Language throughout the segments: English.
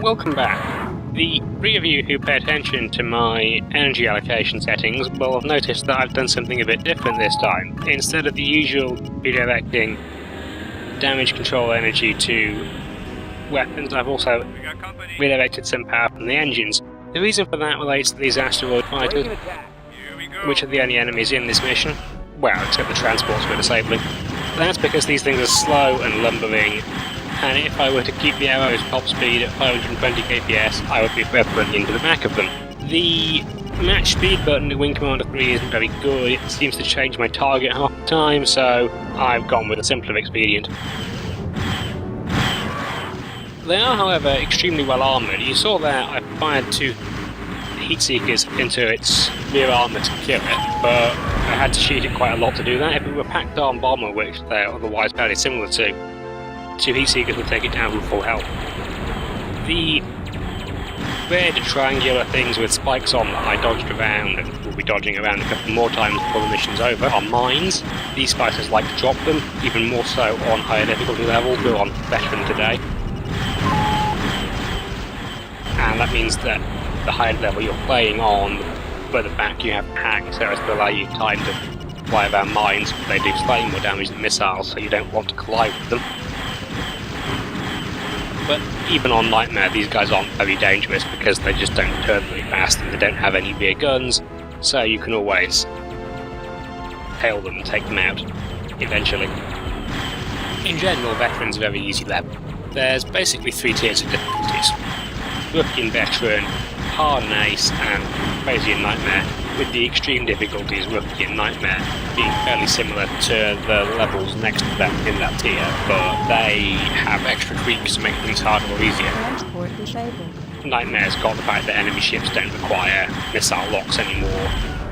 Welcome back. The three of you who pay attention to my energy allocation settings will have noticed that I've done something a bit different this time. Instead of the usual redirecting damage control energy to weapons, I've also redirected some power from the engines. The reason for that relates to these asteroid fighters, which are the only enemies in this mission. Well, except the transports we're disabling. That's because these things are slow and lumbering, and if I were to keep the arrows top speed at 520 kps, I would be forever running into the back of them. The match speed button in Wing Commander 3 isn't very good. It seems to change my target half the time, so I've gone with a simpler expedient. They are, however, extremely well armoured. You saw there I fired 2 heat seekers into its rear armour to kill it, but I had to shoot it quite a lot to do that. If it were a packed arm bomber, which they're otherwise fairly similar to, 2 heat seekers would take it down from full health. The red triangular things with spikes on that I dodged around and will be dodging around a couple more times before the mission's over are mines. These fighters like to drop them, even more so on higher difficulty levels. We're on veteran today. And that means that the higher level you're playing on, further back you have hacks so as to allow you time to fly around mines. They do slightly more damage than missiles, so you don't want to collide with them. But even on Nightmare, these guys aren't very dangerous because they just don't turn very fast and they don't have any rear guns, so you can always hail them and take them out, eventually. In general, Veteran's a very easy level. There's basically 3 tiers of difficulties. Rookie and Veteran, Hard and Ace, and Crazy and Nightmare, with the extreme difficulties, Rookie and Nightmare, being fairly similar to the levels next to them in that tier, but they have extra tweaks to make things harder or easier. Transport disabled. Nightmare's got the fact that enemy ships don't require missile locks anymore,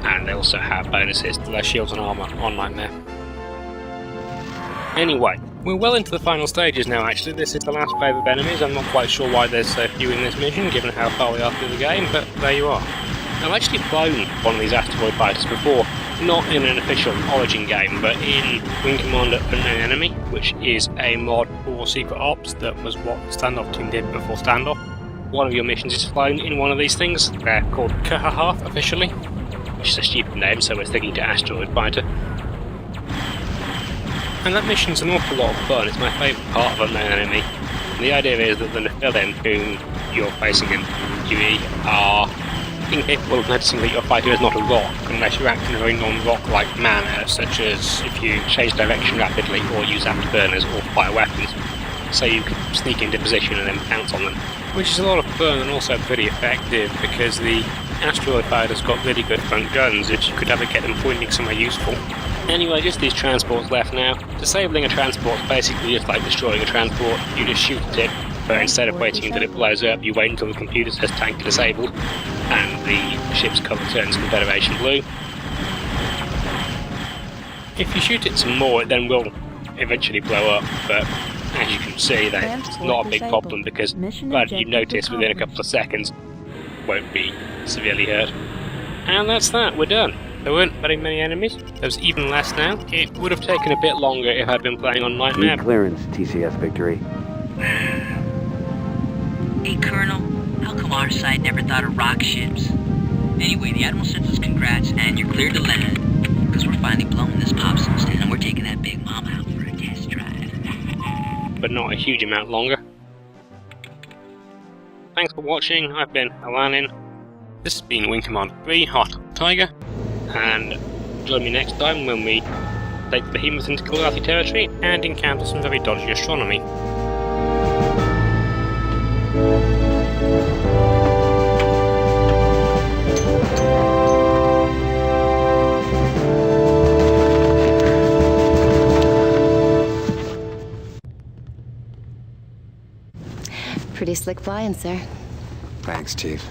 and they also have bonuses to their shields and armour on Nightmare. Anyway, we're well into the final stages now actually. This is the last wave of enemies. I'm not quite sure why there's so few in this mission, given how far we are through the game, but there you are. I've actually flown one of these asteroid fighters before, not in an official Origin game, but in Wing Commander Unknown Enemy, which is a mod for Secret Ops that was what the Standoff team did before Standoff. One of your missions is flown in one of these things. They're called Kahahath officially, which is a stupid name, so we're sticking to asteroid fighter. And that mission's an awful lot of fun. It's my favourite part of Unknown Enemy. And the idea is that the Nephilim whom you're facing in QE are incapable of noticing that your fighter is not a rock unless you act in a very non-rock-like manner, such as if you change direction rapidly or use afterburners or fire weapons, so you can sneak into position and then pounce on them. Which is a lot of fun and also pretty effective because the asteroid fighter's got really good front guns if you could ever get them pointing somewhere useful. Anyway, just these transports left now. Disabling a transport is basically just like destroying a transport. You just shoot at it, but instead of waiting until it blows up, you wait until the computer says tank disabled, and the ship's colour turns Confederation blue. If you shoot it some more, it then will eventually blow up, but as you can see, that's not a big problem because glad you notice within a couple of seconds, won't be severely hurt. And that's that, we're done. There weren't very many enemies. There's even less now. It would have taken a bit longer if I'd been playing on Nightmare. Clearance, TCS Victory. Hey, Colonel, how come our side never thought of rock ships? Anyway, the Admiral sends us congrats, and you're cleared to land. Because we're finally blowing this popsicle stand, and we're taking that Big Mama out for a test drive. But not a huge amount longer. Thanks for watching. I've been Alanin. This has been Wing Commander 3, Heart of the Tiger. And join me next time when we take the Behemoth into Kilrathi territory and encounter some very dodgy astronomy. Pretty slick flying, sir. Thanks, Chief.